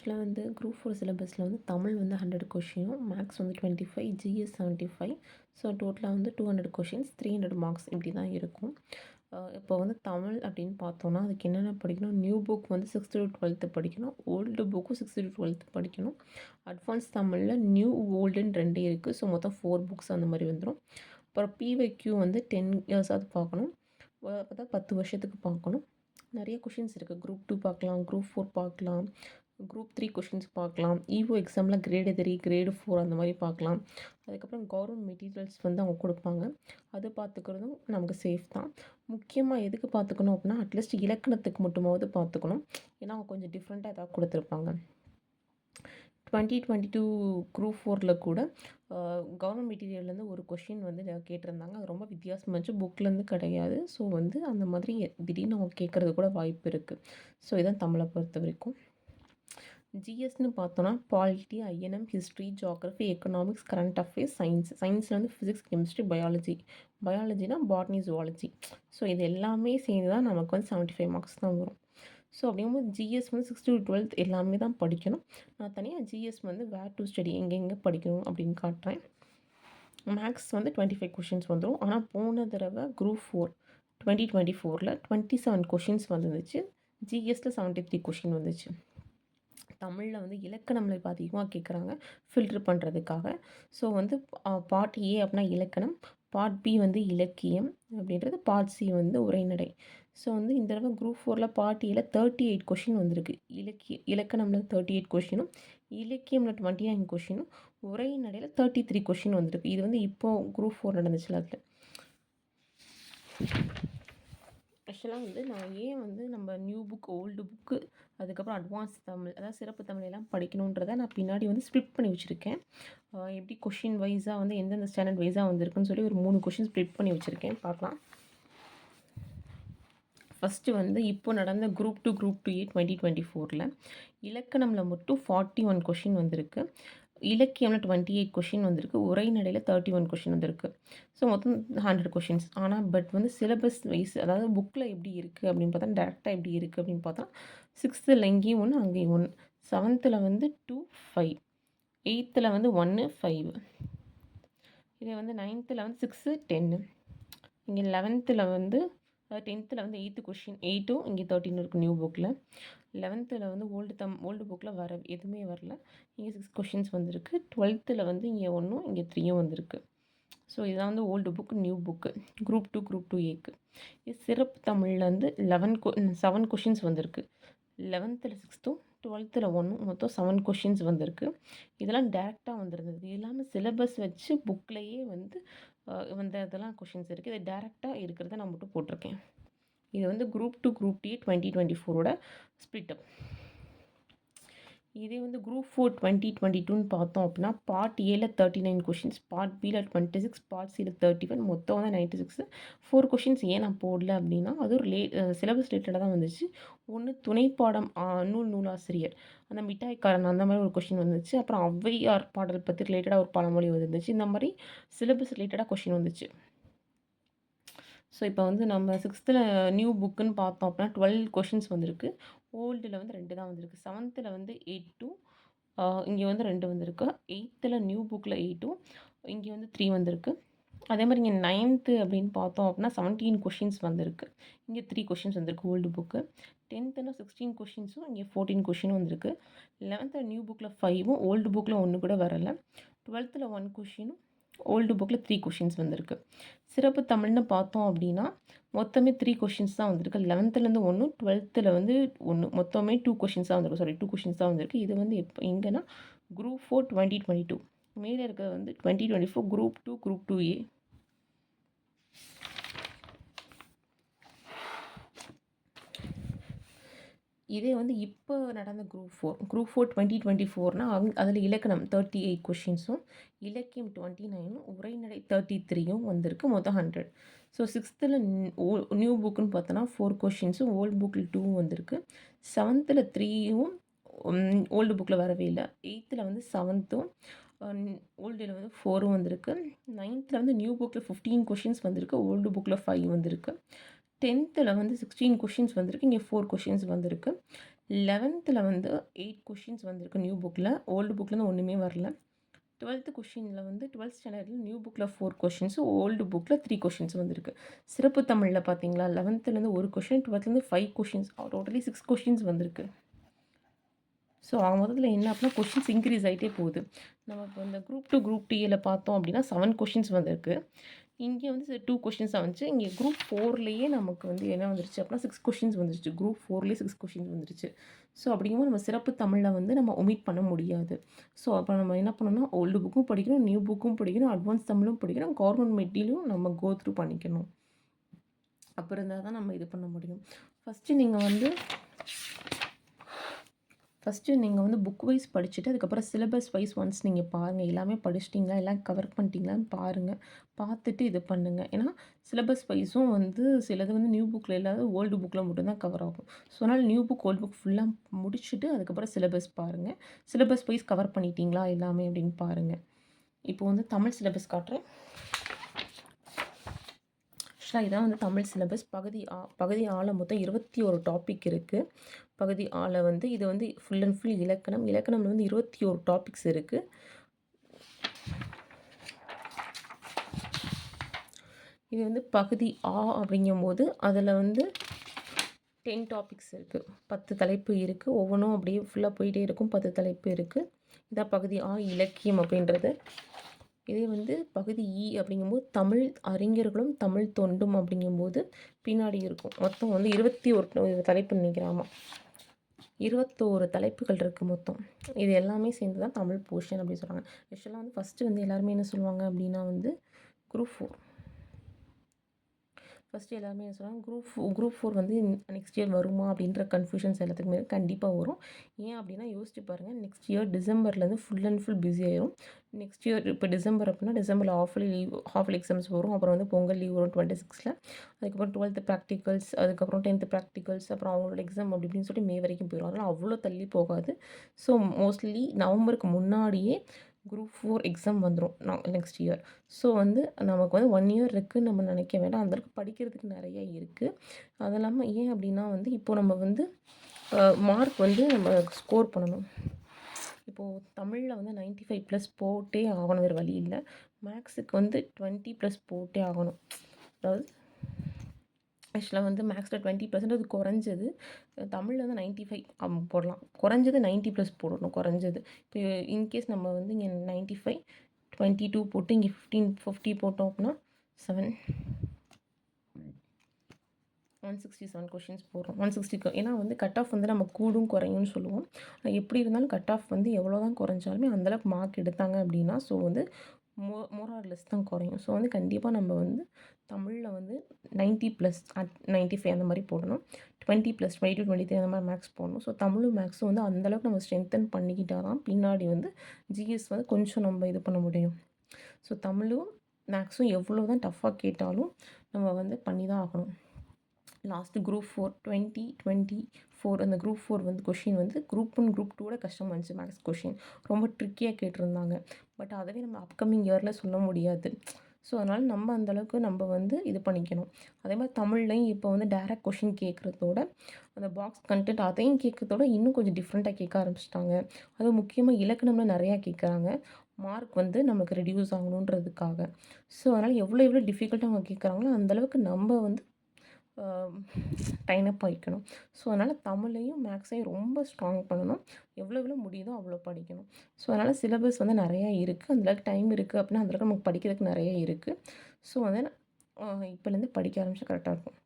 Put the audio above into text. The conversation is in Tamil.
ஆக்சுவலாக வந்து குரூப் 4 சிலபஸில் வந்து தமிழ் வந்து 100 கொஷினும், மேக்ஸ் வந்து 25, ஜிஎஸ் 75. ஸோ டோட்டலாக வந்து 200 கொஷின்ஸ், 300 மார்க்ஸ் இப்படி தான் இருக்கும். இப்போ வந்து தமிழ் அப்படின்னு பார்த்தோன்னா, அதுக்கு என்னென்ன படிக்கணும், நியூ புக் வந்து 6th to 12th படிக்கணும், ஓல்டு புக்கும் 6th to 12th படிக்கணும். அட்வான்ஸ் தமிழில் நியூ ஓல்டுன்னு 2 இருக்குது. ஸோ மொத்தம் 4 புக்ஸ் அந்த மாதிரி வந்துடும். அப்புறம் பிவைக்யூ வந்து 10 இயர்ஸாவது பார்க்கணும், அதான் 10 வருஷத்துக்கு பார்க்கணும். நிறைய கொஷின்ஸ் இருக்குது. குரூப் 2 பார்க்கலாம், குரூப் 4 பார்க்கலாம், குரூப் 3 கொஷின்ஸ் பார்க்கலாம். இஓ எக்ஸாமில் கிரேடு 3, கிரேடு 4 அந்த மாதிரி பார்க்கலாம். அதுக்கப்புறம் கவர்மெண்ட் மெட்டீரியல்ஸ் வந்து அவங்க கொடுப்பாங்க, அது பார்த்துக்கிறதும் நமக்கு சேஃப் தான். முக்கியமாக எதுக்கு பார்த்துக்கணும் அப்படின்னா, அட்லீஸ்ட் இலக்கணத்துக்கு மட்டுமாவது பார்த்துக்கணும். ஏன்னா அவங்க கொஞ்சம் டிஃப்ரெண்ட்டாக ஏதாவது கொடுத்துருப்பாங்க. 2022 குரூப் 4ல் கூட கவர்மெண்ட் மெட்டீரியல்லேருந்து ஒரு கொஷின் வந்து கேட்டிருந்தாங்க. அது ரொம்ப வித்தியாசமாக இருந்துச்சு, புக்லேருந்து கிடையாது. ஸோ வந்து அந்த மாதிரி திடீர்னு அவங்க கேட்குறது கூட வாய்ப்பு இருக்குது. ஸோ இதான் தமிழை பொறுத்த வரைக்கும். ஜிஎஸ்ன்னு பார்த்தோன்னா polity, INM, history, geography, economics, current affairs, science. சயின்ஸில் வந்து ஃபிசிக்ஸ், கெமிஸ்ட்ரி, பயாலஜி. பயாலஜினா பாட்னி, ஜுவாலஜி. ஸோ இது எல்லாமே சேர்ந்து தான் நமக்கு வந்து 75 மார்க்ஸ் தான் வரும். ஸோ அப்படிங்கும்போது ஜிஎஸ் வந்து 6th to 12th எல்லாமே தான் படிக்கணும். நான் தனியாக ஜிஎஸ் வந்து வேர் டு ஸ்டடி எங்கெங்கே படிக்கணும் அப்படின்னு காட்டுறேன். மேக்ஸ் வந்து 25 கொஷின்ஸ் வந்துடும். ஆனால் போன தடவை குரூப் 4 2024ல் 27 கொஷின்ஸ் வந்துருந்துச்சு. ஜிஎஸ்சில் 73 கொஷின் வந்துச்சு. தமிழில் வந்து இலக்கணம்ல இப்போ அதிகமாக கேட்குறாங்க ஃபில்ட்ரு பண்ணுறதுக்காக. ஸோ வந்து பார்ட் ஏ அப்படின்னா இலக்கணம், பார்ட் பி வந்து இலக்கியம் அப்படின்றது, பார்ட் சி வந்து உரைநடை. ஸோ வந்து இந்த தடவை குரூப் 4ல் பார்ட் ஏல 38 கொஷின் வந்திருக்கு. இலக்கணமில் 38 கொஷினும், இலக்கியமில் 29 கொஷினும், உரைநடையில் 33 கொஷின் வந்திருக்கு. இது வந்து இப்போது குரூப் 4 நடந்துச்சுல அதில். ஆக்சுவலாக வந்து நான் ஏன் வந்து நம்ம நியூ புக், ஓல்டு புக்கு, அதுக்கப்புறம் அட்வான்ஸ் தமிழ், அதாவது சிறப்பு தமிழ் எல்லாம் படிக்கணுன்றதை நான் பின்னாடி வந்து ஸ்ப்ளிட் பண்ணி வச்சுருக்கேன். எப்படி கொஷின் வைஸாக வந்து எந்தெந்த ஸ்டாண்டர்ட் வைஸாக வந்திருக்குன்னு சொல்லி ஒரு 3 கொஷின் ஸ்ப்ளிட் பண்ணி வச்சுருக்கேன், பார்க்கலாம். ஃபஸ்ட்டு வந்து இப்போ நடந்த குரூப் 2 குரூப் 2A 2024ல் இலக்கணமில் மட்டும் 41 கொஷின் வந்திருக்கு, இலக்கியமில் 28 கொஷின் வந்திருக்கு, உரைநடையில் 31 கொஷின் வந்திருக்கு. ஸோ மொத்தம் 100 கொஷின்ஸ். ஆனால் பட் வந்து சிலபஸ் வைஸ், அதாவது புக்கில் எப்படி இருக்குது அப்படின்னு பார்த்தா, டேரெக்டாக எப்படி இருக்குது அப்படின்னு பார்த்தா, 6th இங்கேயும் 1 அங்கேயும் 1, 7th வந்து 2, 5, 8th வந்து 1, 5, இதே வந்து 9th வந்து 6, 10, இங்கே 11th வந்து 10th வந்து 8th கொஷின் 8ம் இங்கே 13 இருக்குது நியூ புக்கில். 11th வந்து ஓல்டு புக்கில் எதுவுமே வரல, இங்கே 6 கொஷின்ஸ் வந்திருக்கு. 12th வந்து இங்கே 1ம் இங்கே 3ம் வந்திருக்கு. ஸோ இதுதான் வந்து old book, new book group 2 group 2Aக்கு. இது சிறப்பு தமிழில் வந்து 7 கொஷின்ஸ் வந்திருக்கு. 11th 6ம் 12th 1ம் மொத்தம் 7 கொஷின்ஸ் வந்திருக்கு. இதெல்லாம் டேரெக்டாக வந்துருந்தது. இது இல்லாமல் சிலபஸ் வச்சு புக்லேயே வந்து இதெல்லாம் கொஷின்ஸ் இருக்குது. இது டேரெக்டாக இருக்கிறத நான் மட்டும் போட்டிருக்கேன். இது வந்து குரூப் 2 குரூப் டி 2024ஓட ஸ்ப்ளிட்டப். இதே வந்து குரூப் 4 2022ன்னு பார்த்தோம் அப்படின்னா, பார்ட் ஏல 39 கொஷின்ஸ், பார்ட் பியில் 26, பார்ட் சியில் 31, மொத்தம் வந்து 96. 4 கொஷின்ஸ் ஏன் நான் போடல அப்படின்னா, அது ஒரு சிலபஸ் ரிலேட்டடாக தான் வந்துச்சு. ஒன்று துணைப்பாடம் நூலாசிரியர், அந்த மிட்டாய்க்காரன் அந்த மாதிரி ஒரு கொஷின் வந்துச்சு. அப்புறம் ஔவையார் பாடல் பற்றி ரிலேட்டடாக ஒரு பழமொழி வந்துச்சு. இந்த மாதிரி சிலபஸ் ரிலேட்டடாக கொஷின் வந்துச்சு. ஸோ இப்போ வந்து நம்ம 6th நியூ புக்குன்னு பார்த்தோம் அப்படின்னா 12 கொஷின்ஸ் வந்திருக்கு. ஓல்டில் வந்து 2 தான் வந்திருக்கு. 7th வந்து 8, இங்கே வந்து 2 வந்திருக்கு. 8th நியூ புக்கில் 8ம் இங்கே வந்து 3 வந்திருக்கு. அதே மாதிரி இங்கே 9th அப்படின்னு பார்த்தோம் அப்படின்னா 17 கொஷின்ஸ் வந்திருக்கு. இங்கே 3 கொஷின்ஸ் வந்திருக்கு ஓல்டு புக்கு. 10th 16 கொஷின்ஸும் இங்கே 14 கொஷினும் வந்திருக்கு. 11th நியூ புக்கில் 5ம் ஓல்டு புக்கில் 1 கூட வரலை. 12th 1 கொஷினும் ஓல்டு புக்கில் 3 கொஷின்ஸ் வந்திருக்கு. சிறப்பு தமிழ்னு பார்த்தோம் அப்படின்னா மொத்தமே 3 கொஷின்ஸ் தான் வந்திருக்கு. 11th 1, 12th வந்து 1, மொத்தமே 2 கொஷின்ஸ் தான் வந்திருக்கு. 2 கொஷின்ஸ் தான் வந்திருக்கு. இது வந்து எங்கன்னா குரூப் 4 2022. மேலே இருக்கிறது வந்து 2024 குரூப் 2 குரூப் 2A. இதே வந்து இப்போ நடந்த குரூப் 4 2024னா அதில் இலக்கணம் 38 கொஷின்ஸும், இலக்கியம் 29ம், உரைநடை 33யும் வந்திருக்கு. மொத்தம் 100. ஸோ 6th நியூ புக்குன்னு பார்த்தோன்னா 4 கொஷின்ஸும், ஓல்டு புக்கில் 2ம் வந்திருக்கு. 7th 3யும் ஓல்டு புக்கில் வரவே இல்லை. 8th வந்து 7ம், ஓல்டில் வந்து 4ம் வந்திருக்கு. 9th வந்து நியூ புக்கில் 15 கொஷின்ஸ் வந்திருக்கு, ஓல்டு புக்கில் 5 வந்திருக்கு. 10th வந்து 16 கொஷின்ஸ் வந்திருக்கு, இங்கே 4 கொஷின்ஸ் வந்திருக்கு. 11th வந்து 8 கொஷின்ஸ் வந்திருக்கு நியூ புக்கில். ஓல்டு புக்லேருந்து ஒன்றுமே வரல. 12th கொஷினில் வந்து 12th ஸ்டாண்டர்டில் நியூ புக்கில் 4 கொஷின்ஸு, ஓல்டு புக்கில் 3 கொஷின்ஸ் வந்திருக்கு. சிறப்பு தமிழில் பார்த்தீங்களா 11th ஒரு question, 12th 5 questions, totally 6 questions வந்திருக்கு. ஸோ மொத்தத்தில் என்ன அப்படின்னா கொஷின்ஸ் இன்க்ரீஸ் ஆகிட்டே போகுது. நம்ம இப்போ இந்த குரூப் 2 குரூப் டிஏல பார்த்தோம் அப்படின்னா 7 கொஷின்ஸ் வந்திருக்கு. இங்கே வந்து 2 கொஷின்ஸ் தான் வந்துச்சு. இங்கே குரூப் 4லேயே நமக்கு வந்து என்ன வந்துருச்சு அப்படின்னா 6 கொஷின்ஸ் வந்துருச்சு. குரூப் 4லேயே 6 கொஷின்ஸ் வந்துருச்சு. ஸோ அப்படிங்கும்போது நம்ம சிறப்பு தமிழில் வந்து நம்ம ஒமிட் பண்ண முடியாது. ஸோ அப்போ நம்ம என்ன பண்ணணும்னா ஓல்டு புக்கும் படிக்கணும், நியூ புக்கும் படிக்கணும், அட்வான்ஸ் தமிழும் படிக்கணும், கவர்மெண்ட் மெட்டீரியலும் நம்ம கோ த்ரூ பண்ணிக்கணும். அப்புறம் இருந்தால் தான் நம்ம இது பண்ண முடியும். ஃபஸ்ட்டு நீங்கள் வந்து புக் வைஸ் படிச்சுட்டு அதுக்கப்புறம் சிலபஸ் வைஸ் ஒன்ஸ் நீங்கள் பாருங்கள். எல்லாமே படிச்சிட்டிங்களா, எல்லாம் கவர் பண்ணிட்டீங்களான்னு பாருங்கள். பார்த்துட்டு இது பண்ணுங்கள். ஏன்னா சிலபஸ் வைஸும் வந்து சிலது வந்து நியூ புக்கில் இல்லாத ஓல்டு புக்கில் மட்டும்தான் கவர் ஆகும். ஸோ அதனால் நியூ புக் ஓல்டு புக் ஃபுல்லாக முடிச்சுட்டு அதுக்கப்புறம் சிலபஸ் பாருங்கள். சிலபஸ் வைஸ் கவர் பண்ணிட்டீங்களா எல்லாமே அப்படின்னு பாருங்கள். இப்போ வந்து தமிழ் சிலபஸ் காட்டுறேன். ஆக்சுவலாக இதான் வந்து தமிழ் சிலபஸ். பகுதி ஆல மொத்தம் 21 டாபிக் இருக்குது. பகுதி ஆல வந்து இது வந்து ஃபுல் அண்ட் ஃபுல் இலக்கணம். இலக்கணம்ல வந்து 21 டாபிக்ஸ் இருக்குது. இது வந்து பகுதி ஆ அப்படிங்கும்போது அதில் வந்து 10 டாபிக்ஸ் இருக்குது. 10 தலைப்பு இருக்குது. ஒவ்வொன்றும் அப்படியே ஃபுல்லாக போயிட்டே இருக்கும். 10 தலைப்பு இருக்குது. இதான் பகுதி ஆ இலக்கியம் அப்படின்றது. இதே வந்து பகுதி இ அப்படிங்கும்போது தமிழ் அறிஞர்களும் தமிழ் தொண்டும் அப்படிங்கும்போது பின்னாடி இருக்கும். மொத்தம் வந்து 21 தலைப்பு நினைக்கிறாமா, 21 தலைப்புகள் இருக்குது மொத்தம். இது எல்லாமே சேர்ந்து தான் தமிழ் போர்ஷன் அப்படின்னு சொல்கிறாங்க. ஆக்சுவலாக வந்து ஃபஸ்ட்டு வந்து எல்லாருமே என்ன சொல்லுவாங்க அப்படின்னா வந்து குரூப் 4. ஃபஸ்ட்டு எல்லாருமே என்ன சொல்கிறாங்க குரூப் 4 வந்து நெக்ஸ்ட் இயர் வருமா அப்படின்ற கன்ஃபியூஷன்ஸ் எல்லாத்துக்குமே கண்டிப்பாக வரும். ஏன் அப்படின்னா யோசிச்சு பாருங்கள், நெக்ஸ்ட் இயர் டிசம்பர்லேருந்து ஃபுல் அண்ட் ஃபுல் பிஸி ஆயிரும். நெக்ஸ்ட் இயர் இப்போ டிசம்பர் அப்படின்னா டிசம்பரில் ஹாஃப்லி எக்ஸாம்ஸ் வரும். அப்புறம் வந்து பொங்கல் லீவ் வரும் 26ல். அதுக்கப்புறம் 12th ப்ராக்டிகல்ஸ், அதுக்கப்புறம் 10th ப்ராக்டிகல்ஸ், அப்புறம் அவங்களோட எக்ஸாம் அப்படி இப்படின்னு சொல்லிட்டு மே வரைக்கும் போயிடும். அதனால் அவ்வளோ தள்ளி போகாது. ஸோ மோஸ்ட்லி நவம்பருக்கு முன்னாடியே குரூப் 4 எக்ஸாம் வந்துடும் நெக்ஸ்ட் இயர். ஸோ வந்து நமக்கு வந்து 1 இயர் இருக்குதுன்னு நம்ம நினைக்க வேண்டாம். அந்தளவுக்கு படிக்கிறதுக்கு நிறைய இருக்குது. அது இல்லாமல் ஏன் அப்படின்னா வந்து இப்போது நம்ம வந்து மார்க் வந்து நம்ம ஸ்கோர் பண்ணணும். இப்போது தமிழில் வந்து 95+ போட்டே ஆகணும், வேறு வழி இல்லை. மேக்ஸுக்கு வந்து 20+ போட்டே ஆகணும். அதாவது ஆக்சுவலாக வந்து மேக்ஸில் 20% குறைஞ்சது. தமிழில் வந்து 95 போடலாம். குறைஞ்சது 90+ போடணும் குறைஞ்சது. இப்போ இன்கேஸ் நம்ம வந்து இங்கே 95 22 போட்டு இங்கே 50 போட்டோம் அப்படின்னா 167 கொஷின்ஸ் போடுறோம். 160 ஏன்னா வந்து கட் ஆஃப் வந்து நம்ம கூடும் குறையும்னு சொல்லுவோம். எப்படி இருந்தாலும் கட் ஆஃப் வந்து எவ்வளோ தான் குறைஞ்சாலுமே அந்தளவுக்கு மார்க் எடுத்தாங்க அப்படின்னா ஸோ வந்து மோர் ஆர் லெஸ் தான் குறையும். ஸோ வந்து கண்டிப்பாக நம்ம வந்து தமிழில் வந்து 90+ 95 அந்த மாதிரி போடணும். 20+ 22 23 அந்த மாதிரி மேக்ஸ் போடணும். ஸோ தமிழும் மேக்ஸும் வந்து அந்தளவுக்கு நம்ம ஸ்ட்ரென்தன் பண்ணிக்கிட்டால் தான் பின்னாடி வந்து ஜிஎஸ் வந்து கொஞ்சம் நம்ம இது பண்ண முடியும். ஸோ தமிழும் மேக்ஸும் எவ்வளோ தான் டஃப்பாக கேட்டாலும் நம்ம வந்து பண்ணி தான் ஆகணும். லாஸ்ட்டு குரூப் 4 2024 அந்த குரூப் 4 வந்து கொஷின் வந்து குரூப் 1 குரூப் 2 கஷ்டமாக இருந்துச்சு. மேக்ஸ் கொஷின் ரொம்ப ட்ரிக்கியாக கேட்டிருந்தாங்க. பட் அதவே நம்ம அப்கமிங் இயரில் சொல்ல முடியாது. ஸோ அதனால் நம்ம அந்தளவுக்கு நம்ம வந்து இது பண்ணிக்கணும். அதே மாதிரி தமிழ்லையும் இப்போ வந்து டைரக்ட் கொஷின் கேட்குறதோட அந்த பாக்ஸ் கண்டென்ட் அதையும் கேட்குறதோட இன்னும் கொஞ்சம் டிஃப்ரெண்ட்டாக கேட்க ஆரம்பிச்சிட்டாங்க. அதுவும் முக்கியமாக இலக்கணம்ல நிறையா கேட்குறாங்க. மார்க் வந்து நமக்கு ரெடியூஸ் ஆகணுன்றதுக்காக. ஸோ அதனால் எவ்வளோ டிஃபிகல்ட்டாக அவங்க கேட்குறாங்களோ அந்தளவுக்கு நம்ம வந்து டைன் அப் வைக்கணும். ஸோ அதனால் தமிழையும் மேக்ஸையும் ரொம்ப ஸ்ட்ராங் பண்ணணும். எவ்வளோ முடியுதோ அவ்வளோ படிக்கணும். ஸோ அதனால் சிலபஸ் வந்து நிறையா இருக்குது. அந்தளவுக்கு டைம் இருக்குது அப்படின்னா அந்தளவுக்கு நமக்கு படிக்கிறதுக்கு நிறைய இருக்குது. ஸோ வந்து இப்போலேருந்து படிக்க ஆரம்பித்தா கரெக்டாக இருக்கும்.